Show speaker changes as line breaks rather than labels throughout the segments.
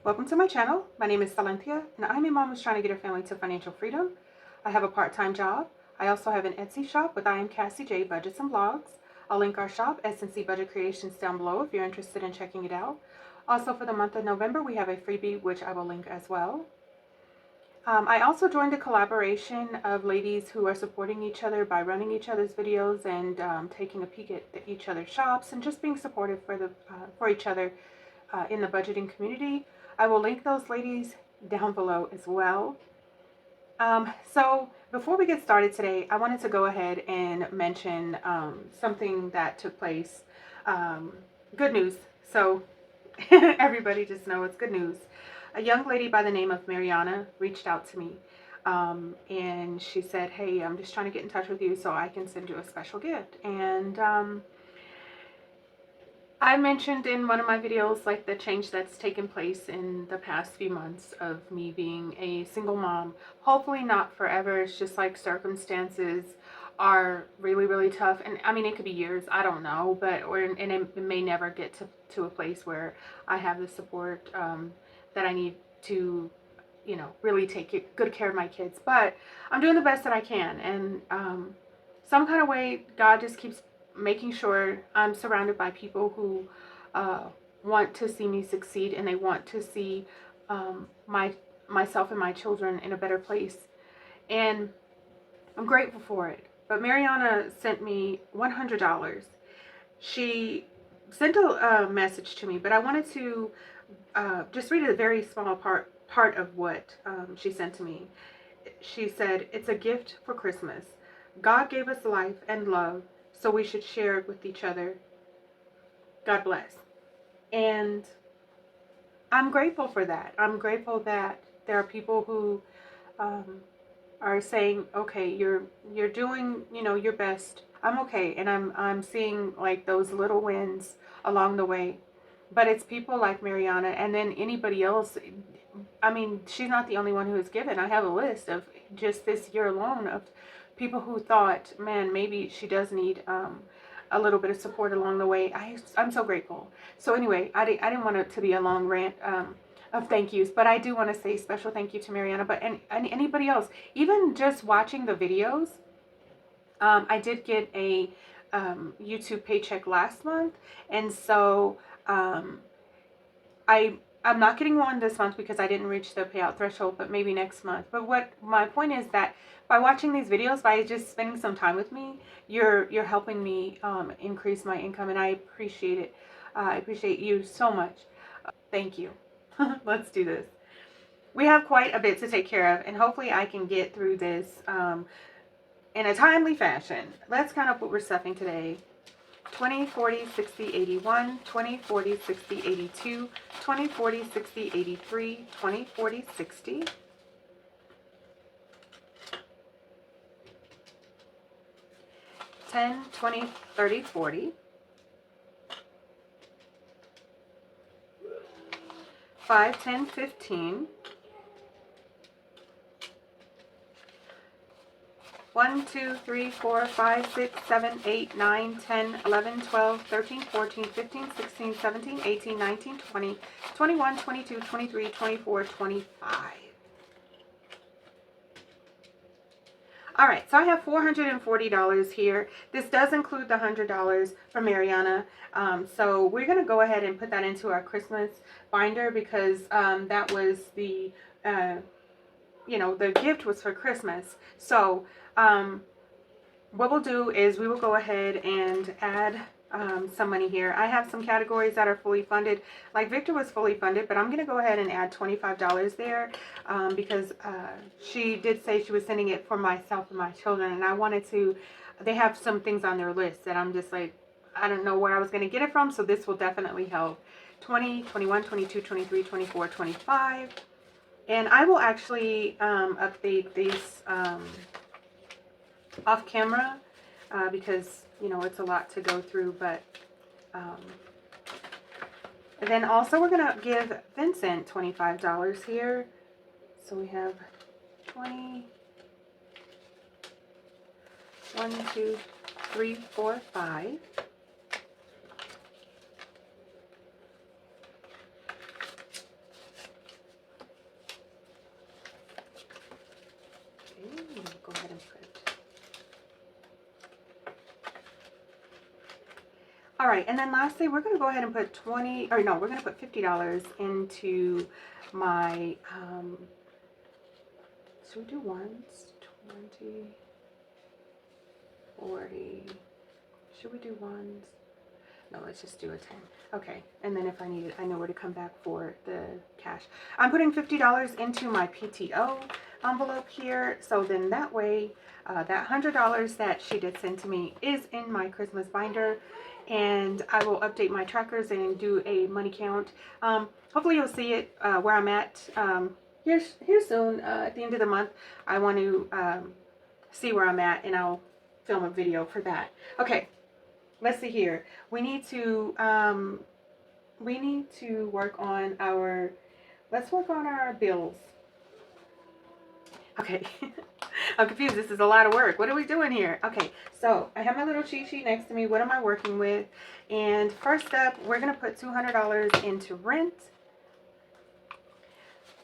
Welcome to my channel. My name is Silynthia, and I'm a mom who's trying to get her family to financial freedom. I have a part-time job. I also have an Etsy shop with I am Cassie J Budgets and Blogs. I'll link our shop, SNC Budget Creations, down below if you're interested in checking it out. Also, for the month of November, we have a freebie, which I will link as well. I also joined a collaboration of ladies who are supporting each other by running each other's videos and taking a peek at each other's shops and just being supportive for each other in the budgeting community. I will link those ladies down below as well. So before we get started today, I wanted to go ahead and mention something that took place. Good news. So everybody just know it's good news. A young lady by the name of Marianna reached out to me and she said, hey, I'm just trying to get in touch with you so I can send you a special gift. And I mentioned in one of my videos like the change that's taken place in the past few months of me being a single mom. Hopefully not forever. It's just like circumstances are really, really tough. And I mean, it could be years, I don't know, but and it may never get to a place where I have the support that I need to, you know, really take good care of my kids. But I'm doing the best that I can. And some kind of way, God just keeps making sure I'm surrounded by people who want to see me succeed, and they want to see myself and my children in a better place. And I'm grateful for it. But Marianna sent me $100. She sent a message to me, but I wanted to just read a very small part of what she sent to me. She said, "It's a gift for Christmas. God gave us life and love, so we should share it with each other. God bless." And I'm grateful for that. I'm grateful that there are people who are saying, okay, you're doing, you know, your best. I'm okay. And I'm seeing like those little wins along the way. But it's people like Marianna, and then anybody else. I mean, she's not the only one who has given. I have a list of just this year alone of people who thought, man, maybe she does need a little bit of support along the way. I'm so grateful. So anyway, I didn't want it to be a long rant of thank yous, but I do want to say special thank you to Marianna, but and anybody else, even just watching the videos. I did get a YouTube paycheck last month, and so I'm not getting one this month because I didn't reach the payout threshold, but maybe next month. But what my point is that by watching these videos, by just spending some time with me, you're helping me increase my income, and I appreciate it. I appreciate you so much. Thank you. Let's do this. We have quite a bit to take care of, and hopefully I can get through this in a timely fashion. Let's count up what we're stuffing today. 20, 40, 60, 81, 20, 40, 60, 82, 20, 40, 60, 83, 20, 40, 60. 10, 20, 30, 40. 5, 10, 15. 1, 2, 3, 4, 5, 6, 7, 8, 9, 10, 11, 12, 13, 14, 15, 16, 17, 18, 19, 20, 21, 22, 23, 24, 25. All right, so I have $440 here. This does include the $100 from Marianna. So we're going to go ahead and put that into our Christmas binder because that was the, you know, the gift was for Christmas. So what we'll do is we will go ahead and add some money here. I have some categories that are fully funded. Like Victor was fully funded, but I'm going to go ahead and add $25 there because she did say she was sending it for myself and my children, and I wanted to, they have some things on their list that I'm just like, I don't know where I was going to get it from, so this will definitely help. 20, 21, 22, 23, 24, 25. And I will actually update these off camera because, you know, it's a lot to go through. But and then also we're going to give Vincent $25 here. So we have 20, 1, 2, 3, 4, 5. All right, and then lastly, we're going to go ahead and put we're going to put $50 into my, should we do ones? 20, 40, should we do ones? No, let's just do a 10. Okay, and then if I need it, I know where to come back for the cash. I'm putting $50 into my PTO envelope here, so then that way, that $100 that she did send to me is in my Christmas binder, and I will update my trackers and do a money count. Hopefully you'll see it where I'm at here soon. At the end of the month, I want to see where I'm at, and I'll film a video for that. Okay. Let's see here. We need to work on our, let's work on our bills. Okay. I'm confused. This is a lot of work. What are we doing here? Okay. So I have my little cheat sheet next to me. What am I working with? And first up, we're going to put $200 into rent.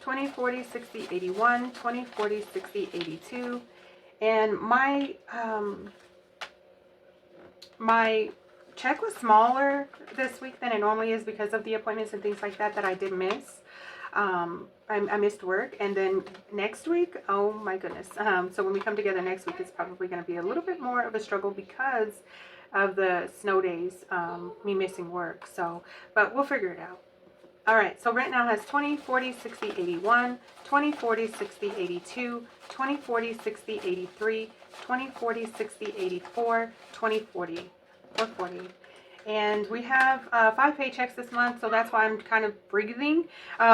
20, 40, 60, 81, 20, 40, 60, 82. And my check was smaller this week than it normally is because of the appointments and things like that I did miss. I missed work, and then next week, oh my goodness. So when we come together next week, it's probably going to be a little bit more of a struggle because of the snow days, me missing work. So, but we'll figure it out. All right, so rent now has 20, 40, 60, 81, 20, 40, 60, 82, 20, 40, 60, 83, 20, 40, 60, 84, 20, 40, 440. And we have 5 paychecks this month, so that's why I'm kind of breathing,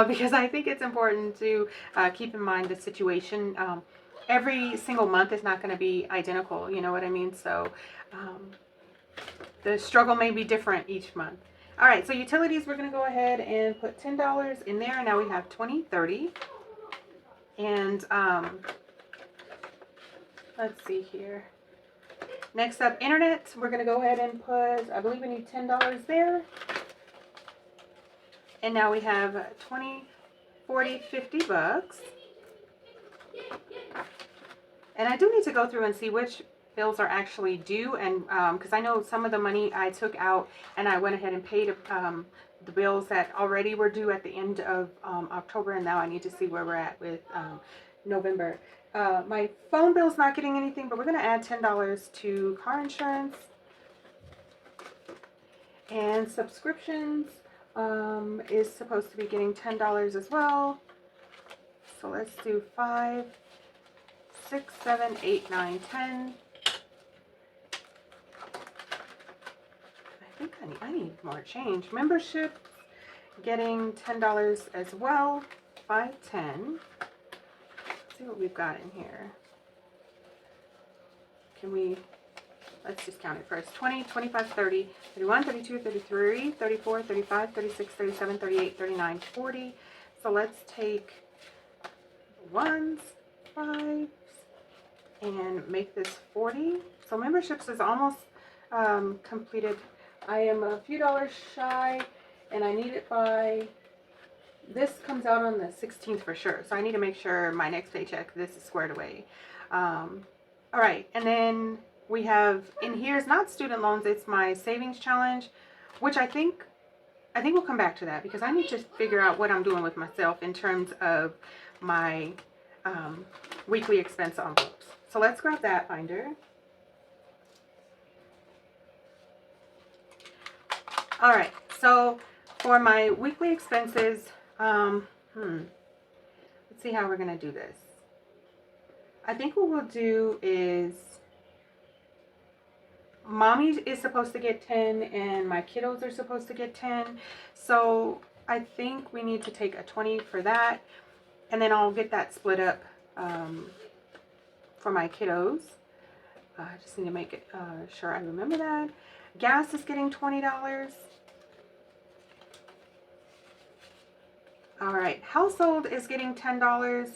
because I think it's important to keep in mind the situation. Every single month is not going to be identical, you know what I mean? So the struggle may be different each month. All right, so utilities, we're going to go ahead and put $10 in there. Now we have 20, 30. And let's see here. Next up, internet. We're going to go ahead and put, I believe we need $10 there. And now we have 20, 40, 50 bucks. And I do need to go through and see which bills are actually due, and because I know some of the money I took out and I went ahead and paid the bills that already were due at the end of October, and now I need to see where we're at with November. My phone bill's not getting anything, but we're going to add $10 to car insurance. And subscriptions is supposed to be getting $10 as well. So let's do 5, 6, 7, 8, 9, 10. I think I need more change. Membership getting $10 as well. 5, 10. Let's see what we've got in here. Can we, let's just count it first. 20, 25, 30, 31, 32, 33, 34, 35, 36, 37, 38, 39, 40. So let's take ones, 5s, and make this 40. So memberships is almost completed. I am a few dollars shy, and I need it by, this comes out on the 16th for sure. So I need to make sure my next paycheck, this is squared away. All right, and then we have in here is not student loans, it's my savings challenge, which I think we'll come back to that because I need to figure out what I'm doing with myself in terms of my weekly expense envelopes. So let's grab that binder. All right, so for my weekly expenses, let's see how we're going to do this. I think what we'll do is mommy is supposed to get 10 and my kiddos are supposed to get 10. So I think we need to take a 20 for that. And then I'll get that split up for my kiddos. I just need to make it sure I remember that. Gas is getting $20. All right, household is getting $10,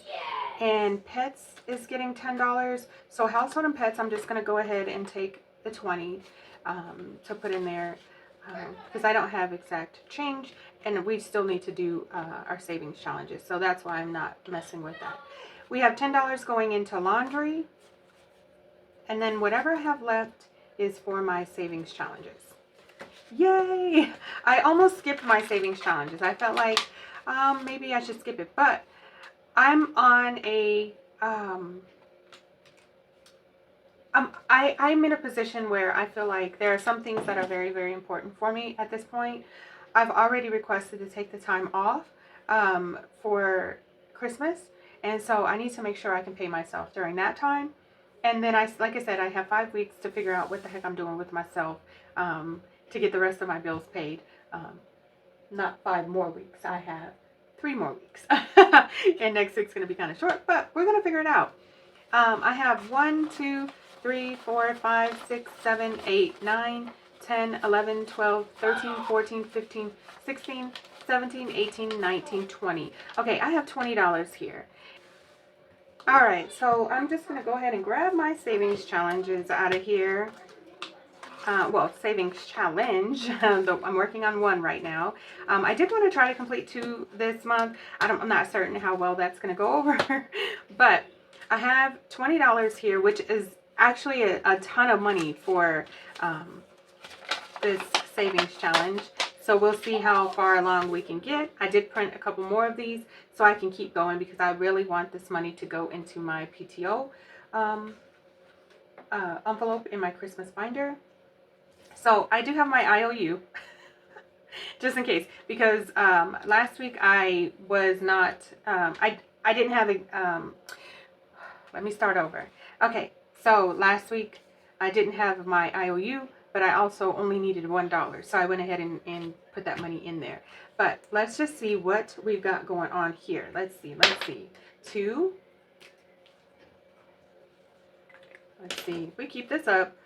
and pets is getting $10. So household and pets, I'm just going to go ahead and take the 20 to put in there because I don't have exact change, and we still need to do our savings challenges. So that's why I'm not messing with that. We have $10 going into laundry, and then whatever I have left is for my savings challenges. Yay! I almost skipped my savings challenges. I felt like maybe I should skip it, but I'm on a I'm in a position where I feel like there are some things that are very, very important for me at this point. I've already requested to take the time off for Christmas, and so I need to make sure I can pay myself during that time. And then like I said, I have 5 weeks to figure out what the heck I'm doing with myself to get the rest of my bills paid. Not 5 more weeks. I have 3 more weeks, and next week's going to be kind of short, but we're going to figure it out. I have 1, 2, 3, 4, 5, 6, 7, 8, 9, 10, 11, 12, 13, 14, 15, 16, 17, 18, 19, 20. Okay, I have $20 here. All right, so I'm just going to go ahead and grab my savings challenges out of here. Well, savings challenge. I'm working on one right now. I did want to try to complete 2 this month. I'm not certain how well that's going to go over, but I have $20 here, which is actually a ton of money for this savings challenge. So we'll see how far along we can get. I did print a couple more of these so I can keep going because I really want this money to go into my PTO envelope in my Christmas binder. So I do have my IOU just in case, because last week I was not, I didn't have a, let me start over. Okay, so last week I didn't have my IOU, but I also only needed $1. So I went ahead and put that money in there. But let's just see what we've got going on here. Let's see. 2. Let's see. If we keep this up,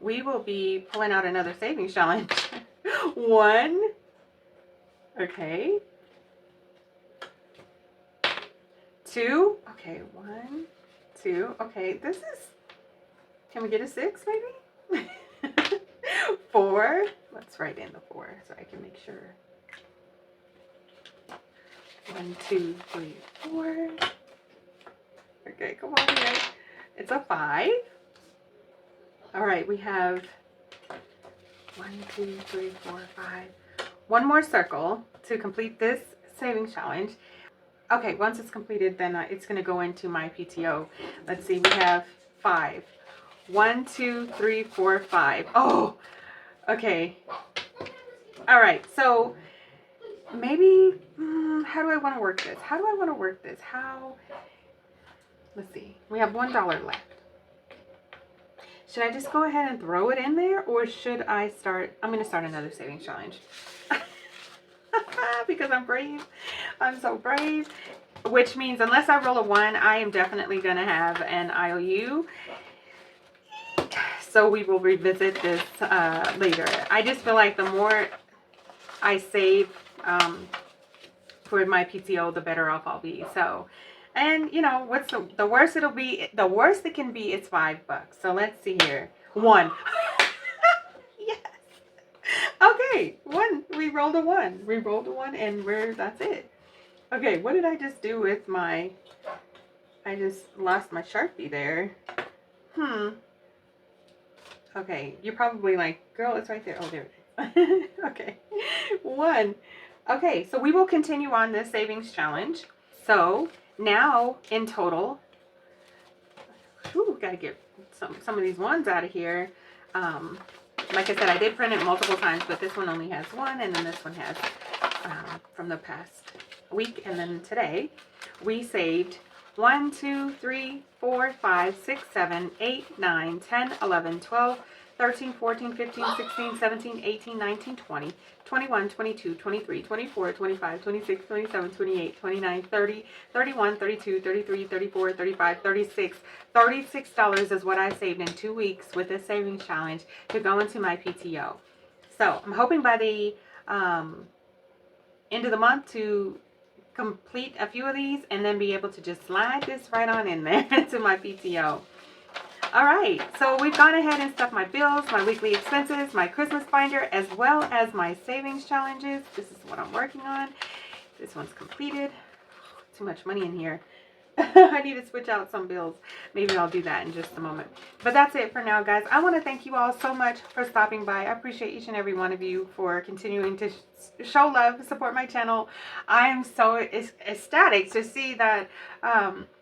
we will be pulling out another savings challenge. 1. Okay. 2. Okay, 1, 2. Okay, this is, can we get a 6 maybe? 4. Let's write in the 4 so I can make sure. 1, 2, 3, 4. Okay, come on here. It's a 5. All right, we have 1, 2, 3, 4, 5. One more circle to complete this savings challenge. Okay, once it's completed, then it's going to go into my PTO. Let's see, we have 5. 1, 2, 3, 4, 5. Oh, okay. All right, so maybe, how do I want to work this? Let's see, we have $1 left. Should I just go ahead and throw it in there, or should I start? I'm going to start another savings challenge. Because I'm brave. I'm so brave. Which means unless I roll a 1, I am definitely going to have an IOU. So we will revisit this later. I just feel like the more I save for my PTO, the better off I'll be. So, and you know, what's the worst it'll be? The worst it can be is $5. So let's see here. 1. Yes. Okay, 1. We rolled a 1. We rolled a 1, and that's it. Okay, what did I just do with my? I just lost my Sharpie there. Okay, you're probably like, girl, it's right there. Oh, there it is. Okay, 1. Okay, so we will continue on this savings challenge. So now in total, gotta get some of these ones out of here. Like I said, I did print it multiple times, but this one only has 1, and then this one has from the past week, and then today we saved 1, 2, 3, 4, 5, 6, 7, 8, 9, 10, 11, 12, 13, 14, 15, 16, 17, 18, 19, 20, 21, 22, 23, 24, 25, 26, 27, 28, 29, 30, 31, 32, 33, 34, 35, 36. $36 is what I saved in 2 weeks with this savings challenge to go into my PTO. So I'm hoping by the end of the month to complete a few of these and then be able to just slide this right on in there to my PTO. All right, so we've gone ahead and stuffed my bills, my weekly expenses, my Christmas binder, as well as my savings challenges. This is what I'm working on. This one's completed. Too much money in here. I need to switch out some bills. Maybe I'll do that in just a moment. But that's it for now, guys. I want to thank you all so much for stopping by. I appreciate each and every one of you for continuing to show love, support my channel. I am so ecstatic to see that,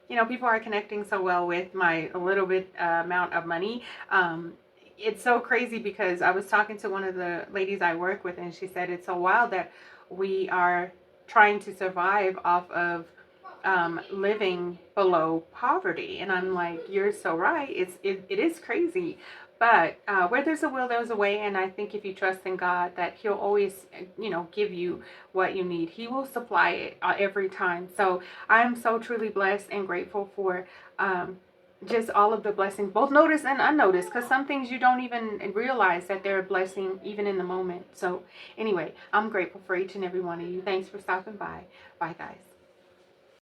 you know, people are connecting so well with my little bit amount of money. It's so crazy because I was talking to one of the ladies I work with, and she said it's so wild that we are trying to survive off of living below poverty. And I'm like, you're so right. It is crazy. But where there's a will, there's a way. And I think if you trust in God, that he'll always, you know, give you what you need. He will supply it every time. So I'm so truly blessed and grateful for just all of the blessings, both noticed and unnoticed, because some things you don't even realize that they're a blessing even in the moment. So anyway, I'm grateful for each and every one of you. Thanks for stopping by. Bye, guys.